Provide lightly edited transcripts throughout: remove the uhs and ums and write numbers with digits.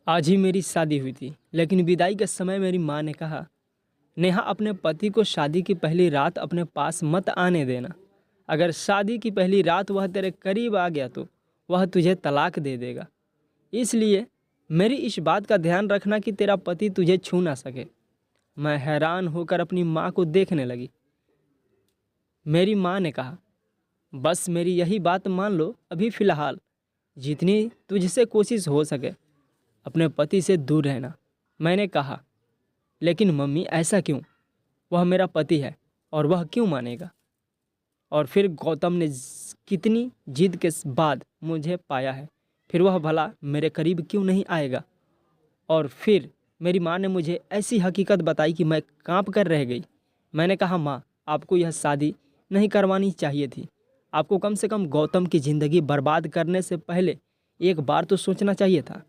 आज ही मेरी शादी हुई थी, लेकिन विदाई के समय मेरी माँ ने कहा, नेहा अपने पति को शादी की पहली रात अपने पास मत आने देना। अगर शादी की पहली रात वह तेरे करीब आ गया तो वह तुझे तलाक दे देगा। इसलिए मेरी इस बात का ध्यान रखना कि तेरा पति तुझे छू ना सके। मैं हैरान होकर अपनी माँ को देखने लगी। मेरी माँ ने कहा, बस मेरी यही बात मान लो, अभी फ़िलहाल जितनी तुझसे कोशिश हो सके अपने पति से दूर रहना। मैंने कहा, लेकिन मम्मी ऐसा क्यों? वह मेरा पति है और वह क्यों मानेगा? और फिर गौतम ने कितनी जिद के बाद मुझे पाया है, फिर वह भला मेरे करीब क्यों नहीं आएगा? और फिर मेरी माँ ने मुझे ऐसी हकीकत बताई कि मैं कांप कर रह गई। मैंने कहा, माँ, आपको यह शादी नहीं करवानी चाहिए थी। आपको कम से कम गौतम की ज़िंदगी बर्बाद करने से पहले एक बार तो सोचना चाहिए था।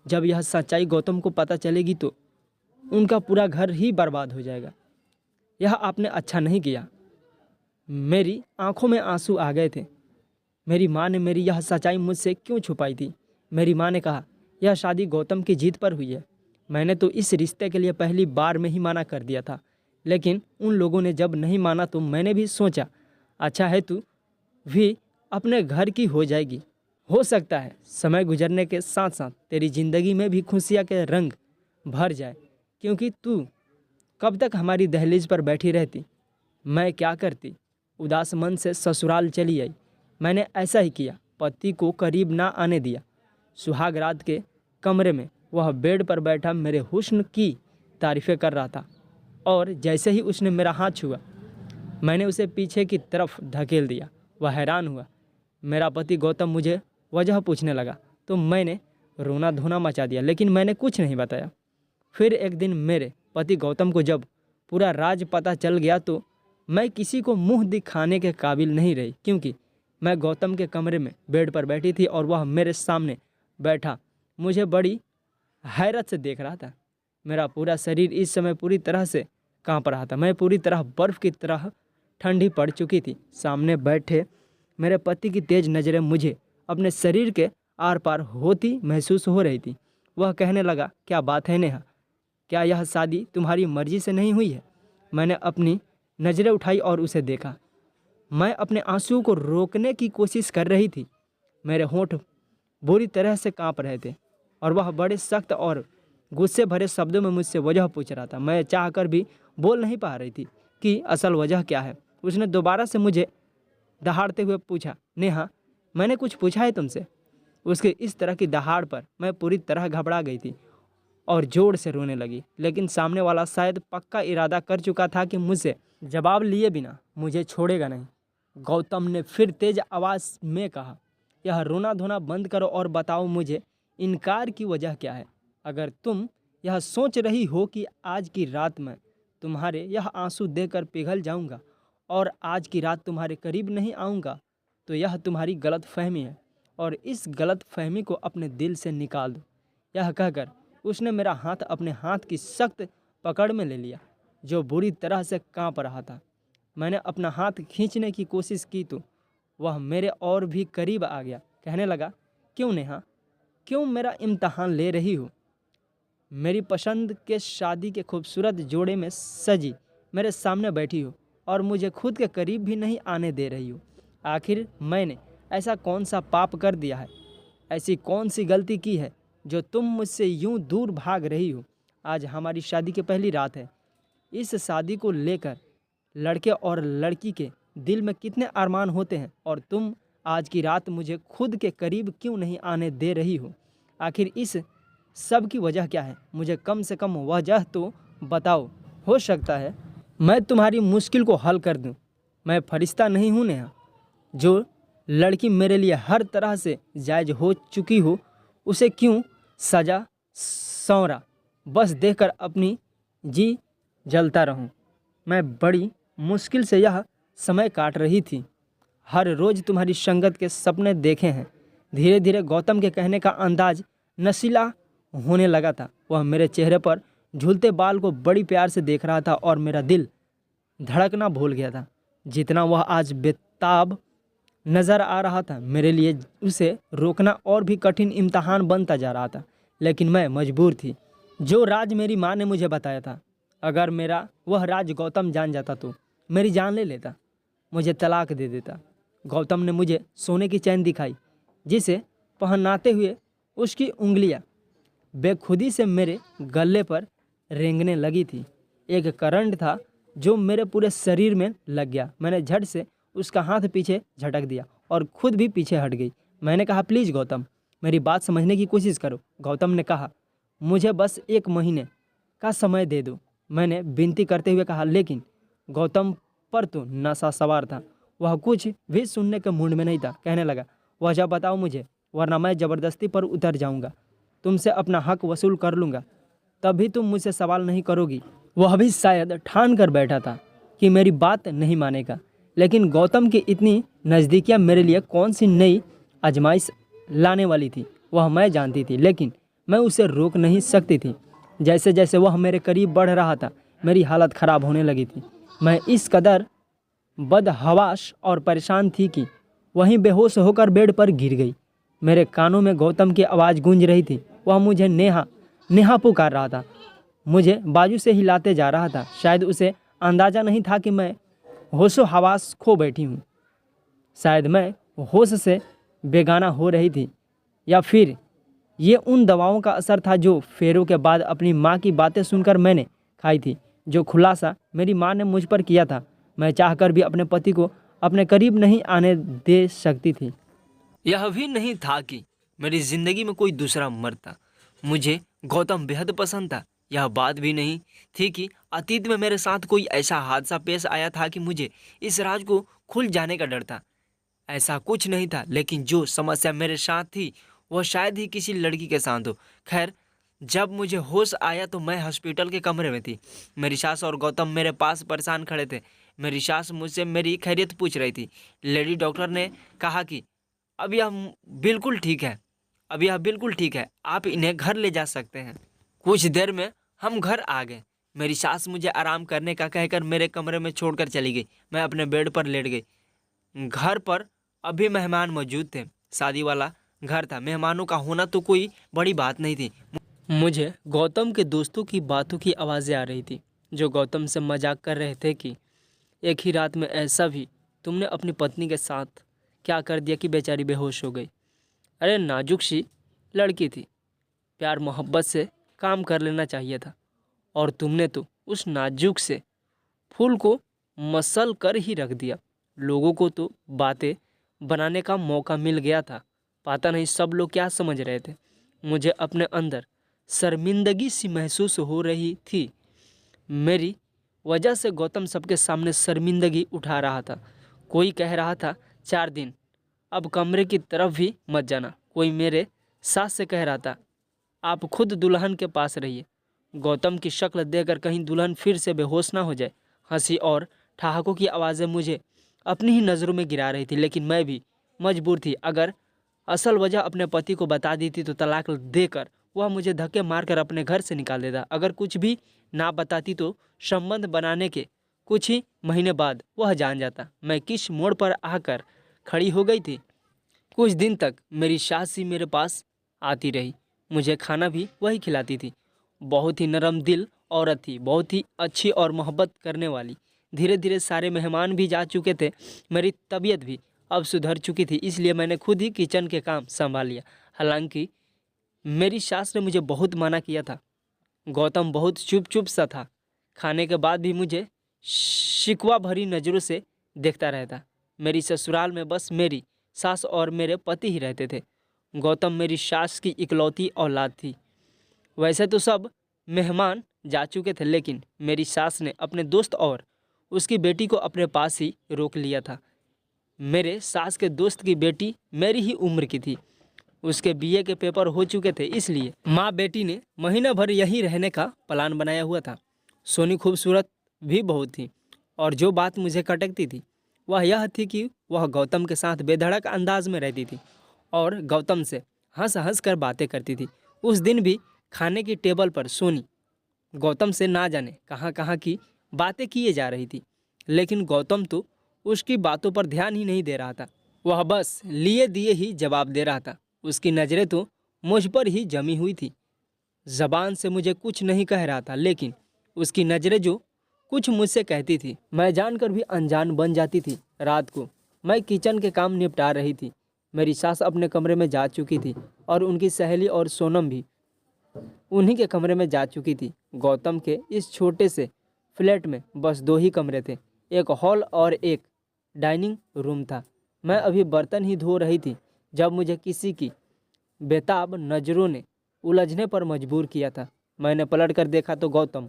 जब यह सच्चाई गौतम को पता चलेगी तो उनका पूरा घर ही बर्बाद हो जाएगा। यह आपने अच्छा नहीं किया। मेरी आंखों में आंसू आ गए थे। मेरी माँ ने मेरी यह सच्चाई मुझसे क्यों छुपाई थी? मेरी माँ ने कहा, यह शादी गौतम की जिद पर हुई है। मैंने तो इस रिश्ते के लिए पहली बार में ही मना कर दिया था, लेकिन उन लोगों ने जब नहीं माना तो मैंने भी सोचा, अच्छा है तू भी अपने घर की हो जाएगी। हो सकता है समय गुजरने के साथ साथ तेरी ज़िंदगी में भी खुशियाँ के रंग भर जाए, क्योंकि तू कब तक हमारी दहलीज पर बैठी रहती? मैं क्या करती? उदास मन से ससुराल चली आई। मैंने ऐसा ही किया, पति को करीब ना आने दिया। सुहाग रात के कमरे में वह बेड पर बैठा मेरे हुस्न की तारीफ़ें कर रहा था, और जैसे ही उसने मेरा हाथ छुआ मैंने उसे पीछे की तरफ धकेल दिया। वह हैरान हुआ। मेरा पति गौतम मुझे वजह पूछने लगा तो मैंने रोना धोना मचा दिया, लेकिन मैंने कुछ नहीं बताया। फिर एक दिन मेरे पति गौतम को जब पूरा राज पता चल गया तो मैं किसी को मुंह दिखाने के काबिल नहीं रही, क्योंकि मैं गौतम के कमरे में बेड पर बैठी थी और वह मेरे सामने बैठा मुझे बड़ी हैरत से देख रहा था। मेरा पूरा शरीर इस समय पूरी तरह से कांप रहा था। मैं पूरी तरह बर्फ़ की तरह ठंडी पड़ चुकी थी। सामने बैठे मेरे पति की तेज़ नज़रें मुझे अपने शरीर के आर पार होती महसूस हो रही थी। वह कहने लगा, क्या बात है नेहा, क्या यह शादी तुम्हारी मर्जी से नहीं हुई है? मैंने अपनी नज़रें उठाई और उसे देखा। मैं अपने आंसुओं को रोकने की कोशिश कर रही थी। मेरे होंठ बुरी तरह से कांप रहे थे और वह बड़े सख्त और गुस्से भरे शब्दों में मुझसे वजह पूछ रहा था। मैं चाहकर भी बोल नहीं पा रही थी कि असल वजह क्या है। उसने दोबारा से मुझे दहाड़ते हुए पूछा, नेहा, मैंने कुछ पूछा है तुमसे? उसके इस तरह की दहाड़ पर मैं पूरी तरह घबरा गई थी और ज़ोर से रोने लगी। लेकिन सामने वाला शायद पक्का इरादा कर चुका था कि मुझसे जवाब लिए बिना मुझे छोड़ेगा नहीं। गौतम ने फिर तेज आवाज़ में कहा, यह रोना धोना बंद करो और बताओ मुझे इनकार की वजह क्या है। अगर तुम यह सोच रही हो कि आज की रात मैं तुम्हारे यह आंसू देकर पिघल जाऊंगा और आज की रात तुम्हारे करीब नहीं आऊंगा, तो यह तुम्हारी गलत फहमी है और इस गलत फहमी को अपने दिल से निकाल दो। यह कहकर उसने मेरा हाथ अपने हाथ की सख्त पकड़ में ले लिया, जो बुरी तरह से कांप रहा था। मैंने अपना हाथ खींचने की कोशिश की तो वह मेरे और भी करीब आ गया। कहने लगा, क्यों नेहा, क्यों मेरा इम्तहान ले रही हो? मेरी पसंद के शादी के खूबसूरत जोड़े में सजी मेरे सामने बैठी हो और मुझे खुद के करीब भी नहीं आने दे रही हो। आखिर मैंने ऐसा कौन सा पाप कर दिया है, ऐसी कौन सी गलती की है जो तुम मुझसे यूं दूर भाग रही हो? आज हमारी शादी की पहली रात है। इस शादी को लेकर लड़के और लड़की के दिल में कितने अरमान होते हैं, और तुम आज की रात मुझे खुद के करीब क्यों नहीं आने दे रही हो? आखिर इस सब की वजह क्या है? मुझे कम से कम वजह तो बताओ। हो सकता है मैं तुम्हारी मुश्किल को हल कर दूं। मैं फरिश्ता नहीं हूँ नेहा। जो लड़की मेरे लिए हर तरह से जायज़ हो चुकी हो, उसे क्यों सजा सौंरा बस देखकर अपनी जी जलता रहूं। मैं बड़ी मुश्किल से यह समय काट रही थी। हर रोज़ तुम्हारी संगत के सपने देखे हैं। धीरे धीरे गौतम के कहने का अंदाज नशीला होने लगा था। वह मेरे चेहरे पर झूलते बाल को बड़ी प्यार से देख रहा था और मेरा दिल धड़कना भूल गया था। जितना वह आज बेताब नज़र आ रहा था, मेरे लिए उसे रोकना और भी कठिन इम्तहान बनता जा रहा था। लेकिन मैं मजबूर थी। जो राज मेरी माँ ने मुझे बताया था, अगर मेरा वह राज गौतम जान जाता तो मेरी जान ले लेता, मुझे तलाक दे देता। गौतम ने मुझे सोने की चैन दिखाई, जिसे पहनाते हुए उसकी उंगलियां बेखुदी से मेरे गले पर रेंगने लगी थी। एक करंट था जो मेरे पूरे शरीर में लग गया। मैंने झट से उसका हाथ पीछे झटक दिया और खुद भी पीछे हट गई। मैंने कहा, प्लीज़ गौतम, मेरी बात समझने की कोशिश करो। गौतम ने कहा, मुझे बस 1 महीने का समय दे दो। मैंने विनती करते हुए कहा, लेकिन गौतम पर तो नशा सवार था। वह कुछ भी सुनने के मूड में नहीं था। कहने लगा, वजह बताओ मुझे, वरना मैं ज़बरदस्ती पर उतर जाऊंगा। तुमसे अपना हक वसूल कर लूँगा, तभी तुम मुझसे सवाल नहीं करोगी। वह भी शायद ठान कर बैठा था कि मेरी बात नहीं मानेगा। लेकिन गौतम की इतनी नज़दीकियाँ मेरे लिए कौन सी नई आजमाइश लाने वाली थी, वह मैं जानती थी, लेकिन मैं उसे रोक नहीं सकती थी। जैसे जैसे वह मेरे करीब बढ़ रहा था, मेरी हालत ख़राब होने लगी थी। मैं इस कदर बदहवास और परेशान थी कि वहीं बेहोश होकर बेड पर गिर गई। मेरे कानों में गौतम की आवाज़ गूंज रही थी। वह मुझे नेहा नेहा पुकार रहा था, मुझे बाजू से हिलाते जा रहा था। शायद उसे अंदाज़ा नहीं था कि मैं होशो हवास खो बैठी हूँ। शायद मैं होश से बेगाना हो रही थी, या फिर ये उन दवाओं का असर था जो फेरों के बाद अपनी माँ की बातें सुनकर मैंने खाई थी। जो खुलासा मेरी माँ ने मुझ पर किया था, मैं चाहकर भी अपने पति को अपने करीब नहीं आने दे सकती थी। यह भी नहीं था कि मेरी ज़िंदगी में कोई दूसरा मर्द था। मुझे गौतम बेहद पसंद था। यह बात भी नहीं थी कि अतीत में मेरे साथ कोई ऐसा हादसा पेश आया था कि मुझे इस राज को खुल जाने का डर था। ऐसा कुछ नहीं था, लेकिन जो समस्या मेरे साथ थी वह शायद ही किसी लड़की के साथ हो। खैर, जब मुझे होश आया तो मैं हॉस्पिटल के कमरे में थी। मेरी सास और गौतम मेरे पास परेशान खड़े थे। मेरी सास मुझसे मेरी खैरियत पूछ रही थी। लेडी डॉक्टर ने कहा कि अब यह बिल्कुल ठीक है, अब यह बिल्कुल ठीक है, आप इन्हें घर ले जा सकते हैं। कुछ देर में हम घर आ गए। मेरी सास मुझे आराम करने का कहकर मेरे कमरे में छोड़कर चली गई। मैं अपने बेड पर लेट गई। घर पर अभी मेहमान मौजूद थे। शादी वाला घर था। मेहमानों का होना तो कोई बड़ी बात नहीं थी। मुझे गौतम के दोस्तों की बातों की आवाज़ें आ रही थी, जो गौतम से मजाक कर रहे थे कि एक ही रात में ऐसा भी तुमने अपनी पत्नी के साथ क्या कर दिया कि बेचारी बेहोश हो गई। अरे नाजुक सी लड़की थी, प्यार मोहब्बत से काम कर लेना चाहिए था, और तुमने तो उस नाजुक से फूल को मसल कर ही रख दिया। लोगों को तो बातें बनाने का मौका मिल गया था। पता नहीं सब लोग क्या समझ रहे थे। मुझे अपने अंदर शर्मिंदगी सी महसूस हो रही थी। मेरी वजह से गौतम सबके सामने शर्मिंदगी उठा रहा था। कोई कह रहा था, 4 दिन अब कमरे की तरफ भी मत जाना। कोई मेरे सास से कह रहा था, आप खुद दुल्हन के पास रहिए। गौतम की शक्ल देखकर कहीं दुल्हन फिर से बेहोश ना हो जाए। हंसी और ठहाकों की आवाज़ें मुझे अपनी ही नज़रों में गिरा रही थी, लेकिन मैं भी मजबूर थी। अगर असल वजह अपने पति को बता दी थी तो तलाक देकर वह मुझे धक्के मारकर अपने घर से निकाल देता। अगर कुछ भी ना बताती तो संबंध बनाने के कुछ ही महीने बाद वह जान जाता। मैं किस मोड़ पर आकर खड़ी हो गई थी। कुछ दिन तक मेरी सास ही मेरे पास आती रही। मुझे खाना भी वही खिलाती थी। बहुत ही नरम दिल औरत थी, बहुत ही अच्छी और मोहब्बत करने वाली। धीरे धीरे सारे मेहमान भी जा चुके थे। मेरी तबीयत भी अब सुधर चुकी थी, इसलिए मैंने खुद ही किचन के काम संभाल लिया। हालांकि मेरी सास ने मुझे बहुत मना किया था। गौतम बहुत चुप चुप सा था। खाने के बाद भी मुझे शिकवा भरी नज़रों से देखता रहता। मेरी ससुराल में बस मेरी सास और मेरे पति ही रहते थे। गौतम मेरी सास की इकलौती औलाद थी। वैसे तो सब मेहमान जा चुके थे, लेकिन मेरी सास ने अपने दोस्त और उसकी बेटी को अपने पास ही रोक लिया था। मेरे सास के दोस्त की बेटी मेरी ही उम्र की थी। उसके बीए के पेपर हो चुके थे, इसलिए माँ बेटी ने महीना भर यहीं रहने का प्लान बनाया हुआ था। सोनी खूबसूरत भी बहुत थी, और जो बात मुझे खटकती थी वह यह थी कि वह गौतम के साथ बेधड़क अंदाज में रहती थी और गौतम से हंस हंस कर बातें करती थी। उस दिन भी खाने की टेबल पर सोनी गौतम से ना जाने कहाँ कहाँ की बातें किए जा रही थी, लेकिन गौतम तो उसकी बातों पर ध्यान ही नहीं दे रहा था। वह बस लिए दिए ही जवाब दे रहा था। उसकी नज़रें तो मुझ पर ही जमी हुई थी। ज़बान से मुझे कुछ नहीं कह रहा था, लेकिन उसकी नज़रें जो कुछ मुझसे कहती थी, मैं जानकर भी अनजान बन जाती थी। रात को मैं किचन के काम निपटा रही थी। मेरी सास अपने कमरे में जा चुकी थी और उनकी सहेली और सोनम भी उन्हीं के कमरे में जा चुकी थी। गौतम के इस छोटे से फ्लैट में बस दो ही कमरे थे, एक हॉल और एक डाइनिंग रूम था। मैं अभी बर्तन ही धो रही थी जब मुझे किसी की बेताब नज़रों ने उलझने पर मजबूर किया था। मैंने पलट कर देखा तो गौतम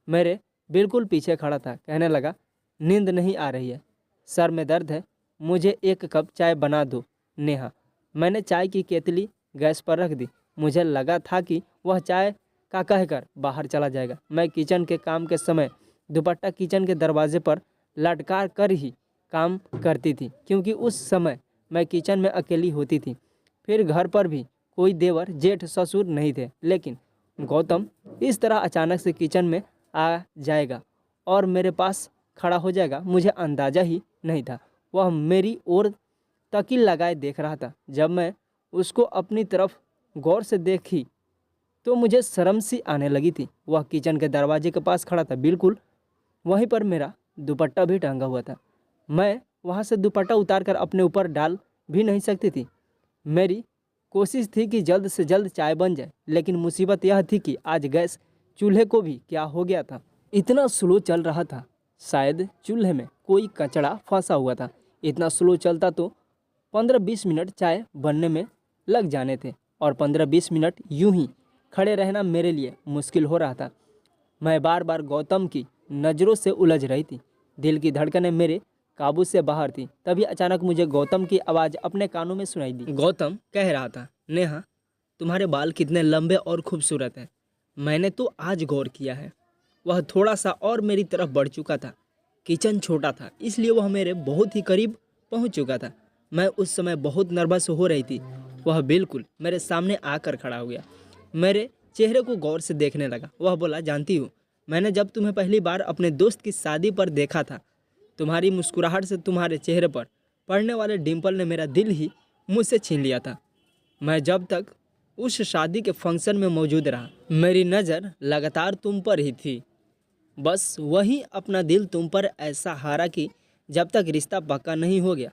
मेरे बिल्कुल पीछे खड़ा था। कहने लगा, नींद नहीं आ रही है, सर में दर्द है, मुझे एक कप चाय बना दो नेहा। मैंने चाय की केतली गैस पर रख दी। मुझे लगा था कि वह चाय का कहकर बाहर चला जाएगा। मैं किचन के काम के समय दुपट्टा किचन के दरवाजे पर लटका कर ही काम करती थी, क्योंकि उस समय मैं किचन में अकेली होती थी। फिर घर पर भी कोई देवर जेठ ससुर नहीं थे। लेकिन गौतम इस तरह अचानक से किचन में आ जाएगा और मेरे पास खड़ा हो जाएगा, मुझे अंदाज़ा ही नहीं था। वह मेरी ओर तकिल लगाए देख रहा था। जब मैं उसको अपनी तरफ गौर से देखी तो मुझे शर्म सी आने लगी थी। वह किचन के दरवाजे के पास खड़ा था, बिल्कुल वहीं पर मेरा दुपट्टा भी टंगा हुआ था। मैं वहाँ से दुपट्टा उतार कर अपने ऊपर डाल भी नहीं सकती थी। मेरी कोशिश थी कि जल्द से जल्द चाय बन जाए, लेकिन मुसीबत यह थी कि आज गैस चूल्हे को भी क्या हो गया था, इतना स्लो चल रहा था। शायद चूल्हे में कोई कचरा फंसा हुआ था। इतना स्लो चलता तो 15-20 मिनट चाय बनने में लग जाने थे, और 15-20 मिनट यूं ही खड़े रहना मेरे लिए मुश्किल हो रहा था। मैं बार बार गौतम की नज़रों से उलझ रही थी। दिल की धड़कनें मेरे काबू से बाहर थी। तभी अचानक मुझे गौतम की आवाज़ अपने कानों में सुनाई दी। गौतम कह रहा था, नेहा, तुम्हारे बाल कितने लंबे और खूबसूरत हैं। मैंने तो आज गौर किया है। वह थोड़ा सा और मेरी तरफ बढ़ चुका था। किचन छोटा था, इसलिए वह मेरे बहुत ही करीब पहुंच चुका था। मैं उस समय बहुत नर्वस हो रही थी। वह बिल्कुल मेरे सामने आकर खड़ा हो गया, मेरे चेहरे को गौर से देखने लगा। वह बोला, जानती हूँ, मैंने जब तुम्हें पहली बार अपने दोस्त की शादी पर देखा था, तुम्हारी मुस्कुराहट से तुम्हारे चेहरे पर पड़ने वाले डिम्पल ने मेरा दिल ही मुझसे छीन लिया था। मैं जब तक उस शादी के फंक्शन में मौजूद रहा, मेरी नज़र लगातार तुम पर ही थी। बस वही अपना दिल तुम पर ऐसा हारा कि जब तक रिश्ता पक्का नहीं हो गया,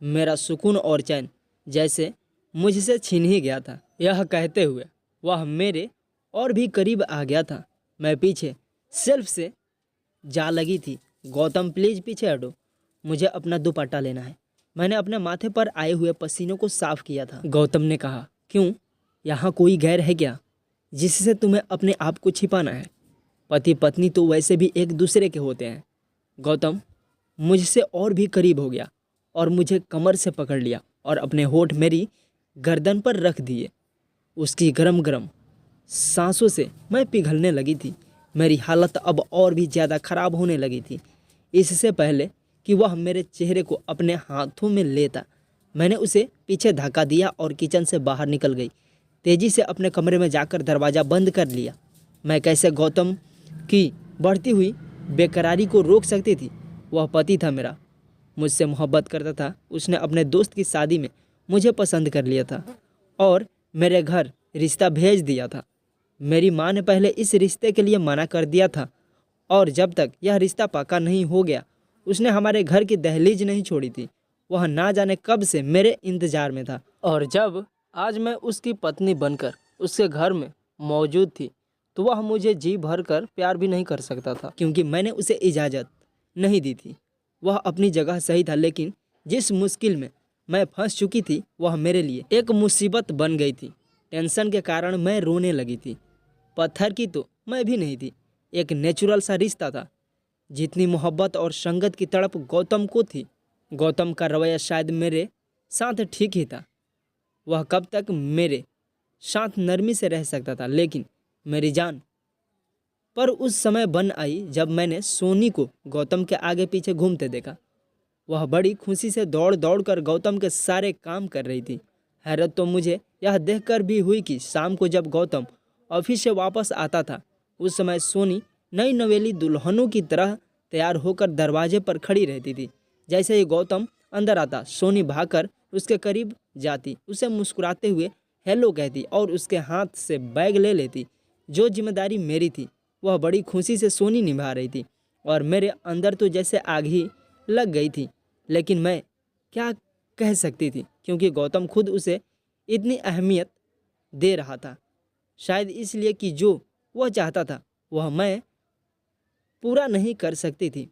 मेरा सुकून और चैन जैसे मुझसे छीन ही गया था। यह कहते हुए वह मेरे और भी करीब आ गया था। मैं पीछे सेल्फ से जा लगी थी। गौतम, प्लीज़ पीछे हटो, मुझे अपना दुपट्टा लेना है। मैंने अपने माथे पर आए हुए पसीनों को साफ किया था। गौतम ने कहा, क्यों, यहाँ कोई गैर है क्या जिससे तुम्हें अपने आप को छिपाना है? पति पत्नी तो वैसे भी एक दूसरे के होते हैं। गौतम मुझसे और भी करीब हो गया और मुझे कमर से पकड़ लिया और अपने होठ मेरी गर्दन पर रख दिए। उसकी गरम गरम सांसों से मैं पिघलने लगी थी। मेरी हालत अब और भी ज़्यादा ख़राब होने लगी थी। इससे पहले कि वह मेरे चेहरे को अपने हाथों में लेता, मैंने उसे पीछे धक्का दिया और किचन से बाहर निकल गई। तेज़ी से अपने कमरे में जाकर दरवाज़ा बंद कर लिया। मैं कैसे गौतम की बढ़ती हुई बेकरारी को रोक सकती थी? वह पति था मेरा, मुझसे मोहब्बत करता था। उसने अपने दोस्त की शादी में मुझे पसंद कर लिया था और मेरे घर रिश्ता भेज दिया था। मेरी माँ ने पहले इस रिश्ते के लिए मना कर दिया था, और जब तक यह रिश्ता पक्का नहीं हो गया, उसने हमारे घर की दहलीज नहीं छोड़ी थी। वह ना जाने कब से मेरे इंतज़ार में था, और जब आज मैं उसकी पत्नी बनकर उसके घर में मौजूद थी, तो वह मुझे जी भर कर प्यार भी नहीं कर सकता था, क्योंकि मैंने उसे इजाज़त नहीं दी थी। वह अपनी जगह सही था, लेकिन जिस मुश्किल में मैं फंस चुकी थी, वह मेरे लिए एक मुसीबत बन गई थी। टेंशन के कारण मैं रोने लगी थी। पत्थर की तो मैं भी नहीं थी, एक नेचुरल सा रिश्ता था। जितनी मोहब्बत और संगत की तड़प गौतम को थी, गौतम का रवैया शायद मेरे साथ ठीक ही था। वह कब तक मेरे साथ नरमी से रह सकता था, लेकिन मेरी जान पर उस समय बन आई जब मैंने सोनी को गौतम के आगे पीछे घूमते देखा। वह बड़ी खुशी से दौड़ दौड़ कर गौतम के सारे काम कर रही थी। हैरत तो मुझे यह देखकर भी हुई कि शाम को जब गौतम ऑफिस से वापस आता था, उस समय सोनी नई नवेली दुल्हनों की तरह तैयार होकर दरवाजे पर खड़ी रहती थी। जैसे ही गौतम अंदर आता, सोनी भागकर उसके करीब जाती, उसे मुस्कुराते हुए हेलो कहती और उसके हाथ से बैग ले लेती। जो जिम्मेदारी मेरी थी वह बड़ी खुशी से सोनी निभा रही थी और मेरे अंदर तो जैसे आग ही लग गई थी। लेकिन मैं क्या कह सकती थी, क्योंकि गौतम खुद उसे इतनी अहमियत दे रहा था। शायद इसलिए कि जो वह चाहता था वह मैं पूरा नहीं कर सकती थी।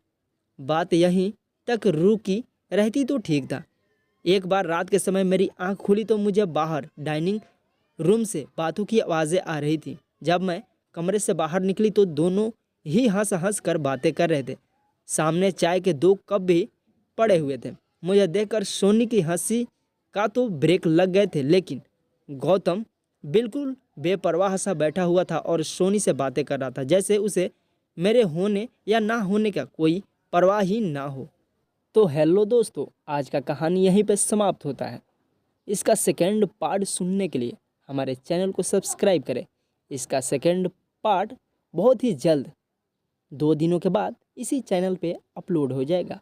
बात यहीं तक रुकी रहती तो ठीक था। एक बार रात के समय मेरी आंख खुली तो मुझे बाहर डाइनिंग रूम से बातों की आवाज़ें आ रही थी। जब मैं कमरे से बाहर निकली तो दोनों ही हंस हंस कर बातें कर रहे थे। सामने चाय के 2 कप भी पड़े हुए थे। मुझे देखकर सोनी की हंसी का तो ब्रेक लग गए थे, लेकिन गौतम बिल्कुल बेपरवाह सा बैठा हुआ था और सोनी से बातें कर रहा था, जैसे उसे मेरे होने या ना होने का कोई परवाह ही ना हो। तो हेलो दोस्तों, आज का कहानी यहीं पे समाप्त होता है। इसका सेकंड पार्ट सुनने के लिए हमारे चैनल को सब्सक्राइब करें। इसका सेकंड पार्ट बहुत ही जल्द 2 दिनों के बाद इसी चैनल पे अपलोड हो जाएगा।